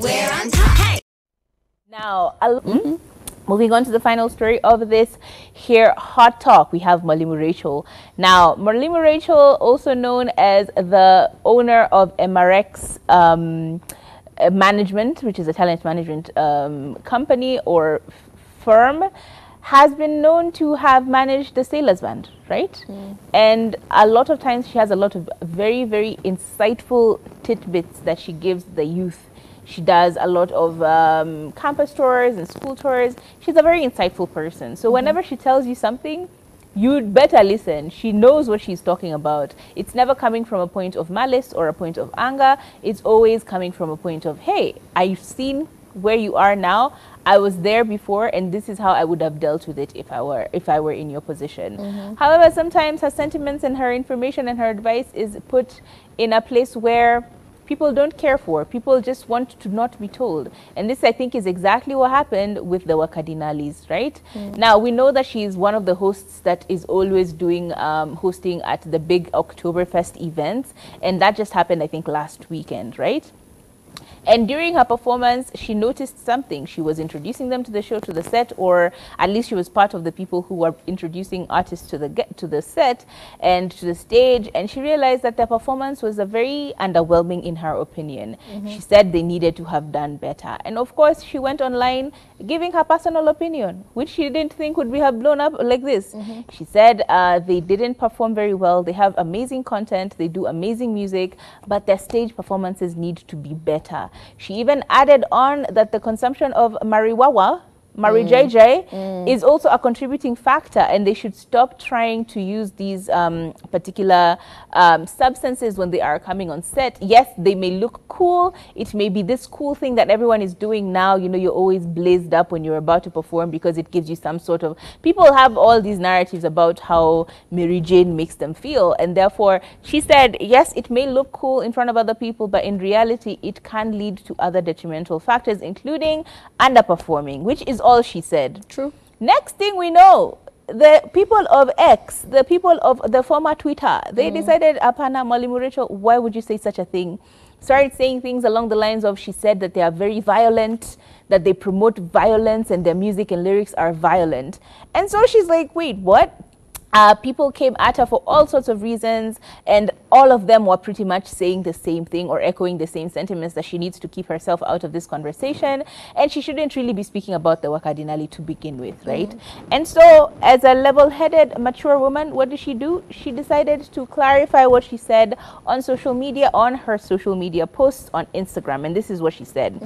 We're on top. Hey. Now, moving on to the final story of this here hot talk, we have Mwalimu Rachel. Now, Mwalimu Rachel, also known as the owner of MRX Management, which is a talent management company or firm, has been known to have managed the Sailors Band, right? And a lot of times she has a lot of very, very insightful tidbits that she gives the youth. She does a lot of campus tours and school tours. She's a very insightful person. So whenever she tells you something, you'd better listen. She knows what she's talking about. It's never coming from a point of malice or a point of anger. It's always coming from a point of, hey, I've seen where you are now. I was there before, and this is how I would have dealt with it if I were in your position. However, sometimes her sentiments and her information and her advice is put in a place where people don't care for. People just want to not be told. And this, I think, is exactly what happened with the Wakadinalis, right? Now, we know that she is one of the hosts that is always doing hosting at the big Oktoberfest events. And that just happened, I think, last weekend, right? And during her performance, she noticed something. She was introducing them to the show, to the set, or at least she was part of the people who were introducing artists to the set and to the stage. And she realized that their performance was very underwhelming in her opinion. She said they needed to have done better. And of course, she went online giving her personal opinion, which she didn't think would have blown up like this. She said they didn't perform very well. They have amazing content. They do amazing music, but their stage performances need to be better. She even added on that the consumption of marijuana, JJ, is also a contributing factor, and they should stop trying to use these particular substances when they are coming on set. Yes, they may look cool. It may be this cool thing that everyone is doing now. You know, you're always blazed up when you're about to perform because it gives you some sort of... People have all these narratives about how Mary Jane makes them feel, and therefore she said, yes, it may look cool in front of other people, but in reality, it can lead to other detrimental factors, including underperforming, which is all she said. True. Next thing we know, the people of X, the people of the former Twitter, they decided, Apana, Mwalimu Rachel, why would you say such a thing? Started saying things along the lines of, she said that they are very violent, that they promote violence and their music and lyrics are violent. And so she's like, wait, what? People came at her for all sorts of reasons, and all of them were pretty much saying the same thing or echoing the same sentiments, that she needs to keep herself out of this conversation and she shouldn't really be speaking about the Wakadinali to begin with, right? And so, as a level-headed, mature woman, what did she do? She decided to clarify what she said on social media, on her social media posts on Instagram, and this is what she said.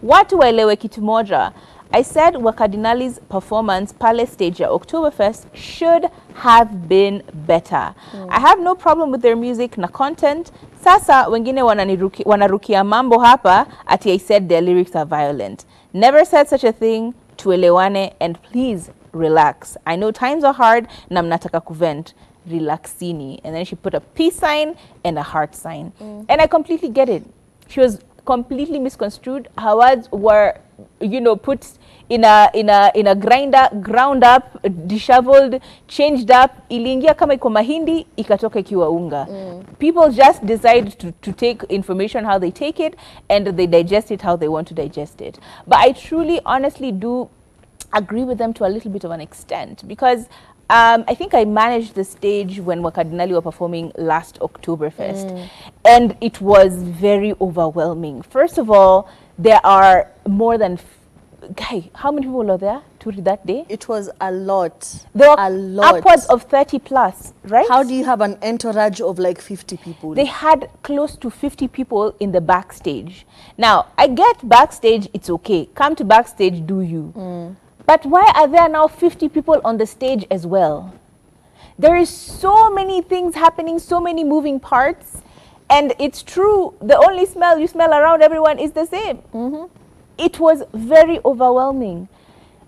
Watu waelewe kitu moja. I said Wakadinali's performance pale stage ya Oktoberfest should have been better. I have no problem with their music na content. Sasa wengine wanarukia mambo hapa ati I said their lyrics are violent. Never said such a thing. Tuelewane, and please relax. I know times are hard na mnataka kuvent. Relaxini. And then she put a peace sign and a heart sign. And I completely get it. She was completely misconstrued. Her words were, you know, put in a grinder, ground up, disheveled, changed up, iliingia kama iko mahindi, ikatoka ikiwa unga. People just decide to take information how they take it, and they digest it how they want to digest it. But I truly, honestly do agree with them to a little bit of an extent, because I think I managed the stage when Wakadinali were performing last Oktoberfest, and it was very overwhelming. First of all, there are more than... how many people were there that day? It was a lot. There were upwards of 30 plus, right? How do you have an entourage of like 50 people? They had close to 50 people in the backstage. Now, I get backstage, it's okay. Come to backstage, do you. But why are there now 50 people on the stage as well? There is so many things happening, so many moving parts. And it's true, the only smell you smell around everyone is the same. It was very overwhelming.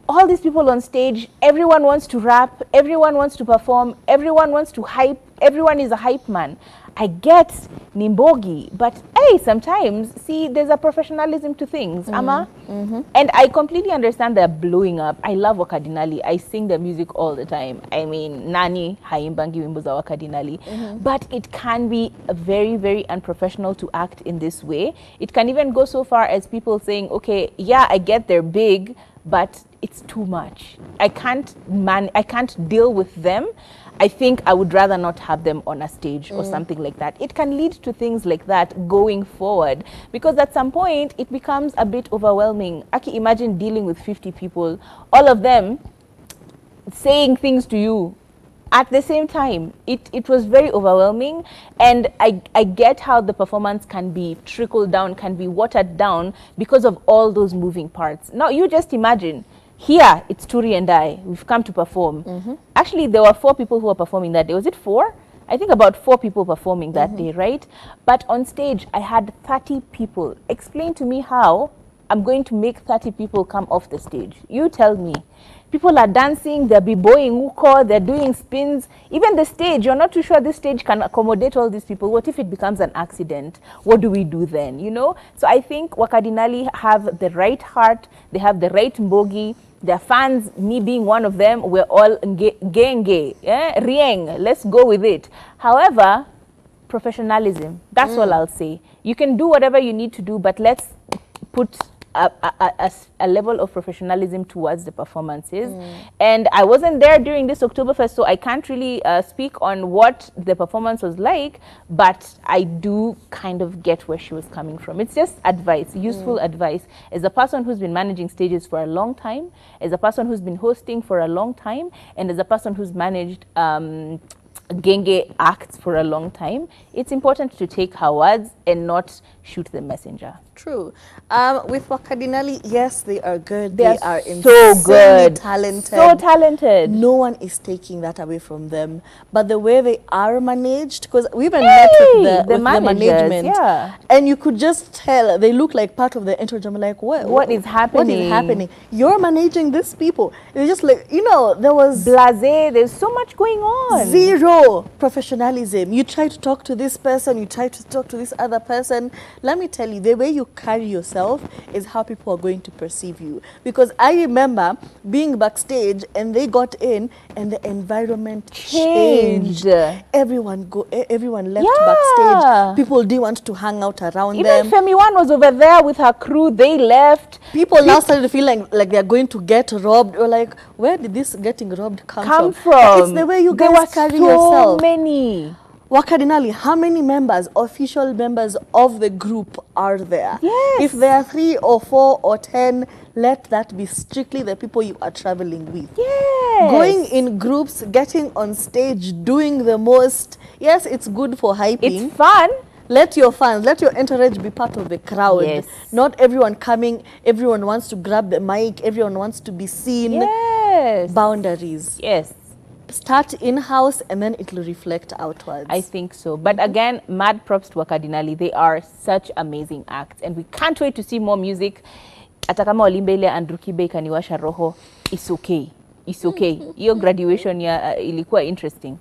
All these people on stage, everyone wants to rap, everyone wants to perform, everyone wants to hype, everyone is a hype man. I get Nimbogi, but hey, sometimes, see, there's a professionalism to things, Ama. And I completely understand they're blowing up. I love Wakadinali. I sing their music all the time. I mean, Nani, Haimbangi Wimbo za Wakadinali. But it can be very, very unprofessional to act in this way. It can even go so far as people saying, okay, yeah, I get they're big, but it's too much. I can't deal with them. I think I would rather not have them on a stage or something like that. It can lead to things like that going forward, because at some point it becomes a bit overwhelming. I can imagine dealing with 50 people, all of them saying things to you at the same time. It was very overwhelming, and I get how the performance can be trickled down, can be watered down because of all those moving parts. Now you just imagine, here it's Turi and I, we've come to perform. Actually, there were 4 people who were performing that day. Was it 4? I think about 4 people performing that day, right? But on stage, I had 30 people. Explain to me how I'm going to make 30 people come off the stage. You tell me. People are dancing, they're b-boying uko, they're doing spins. Even the stage, you're not too sure this stage can accommodate all these people. What if it becomes an accident? What do we do then, you know? So I think Wakadinali have the right heart, they have the right mbogi. Their fans, me being one of them, we're all genge, rieng, let's go with it. However, professionalism, that's all I'll say. You can do whatever you need to do, but let's put a level of professionalism towards the performances. And I wasn't there during this Oktoberfest, so I can't really speak on what the performance was like, but I do kind of get where she was coming from. It's just advice, useful advice. As a person who's been managing stages for a long time, as a person who's been hosting for a long time, and as a person who's managed genge acts for a long time, it's important to take her words and not shoot the messenger. True. With Wakadinali, yes, they are good. They are so good, talented. So talented. No one is taking that away from them. But the way they are managed, because we even met with the management, and you could just tell they look like part of the entourage. Like, what is happening? What is happening? You're managing these people. It's just like, you know, there was blasé. There's so much going on. Zero professionalism. You try to talk to this person, you try to talk to this other person. Let me tell you, the way you carry yourself is how people are going to perceive you. Because I remember being backstage and they got in and the environment changed. Everyone left backstage. People didn't want to hang out around them. Even Femi One was over there with her crew. They left. People now started to feel like they're going to get robbed. Or like, where did this getting robbed come from? It's the way you guys carry yourself. So many. Wakadinali, how many members, official members of the group are there? Yes. If there are 3 or 4 or 10, let that be strictly the people you are traveling with. Yes. Going in groups, getting on stage, doing the most. Yes, it's good for hyping. It's fun. Let your fans, let your entourage be part of the crowd. Yes. Not everyone coming, everyone wants to grab the mic, everyone wants to be seen. Yes. Boundaries. Yes. Start in-house and then it will reflect outwards. I think so. But again, mad props to Wakadinali. They are such amazing acts. And we can't wait to see more music. Atakama Olimbele and Rukibe kaniwasha roho. It's okay. It's okay. Your graduation ilikuwa interesting.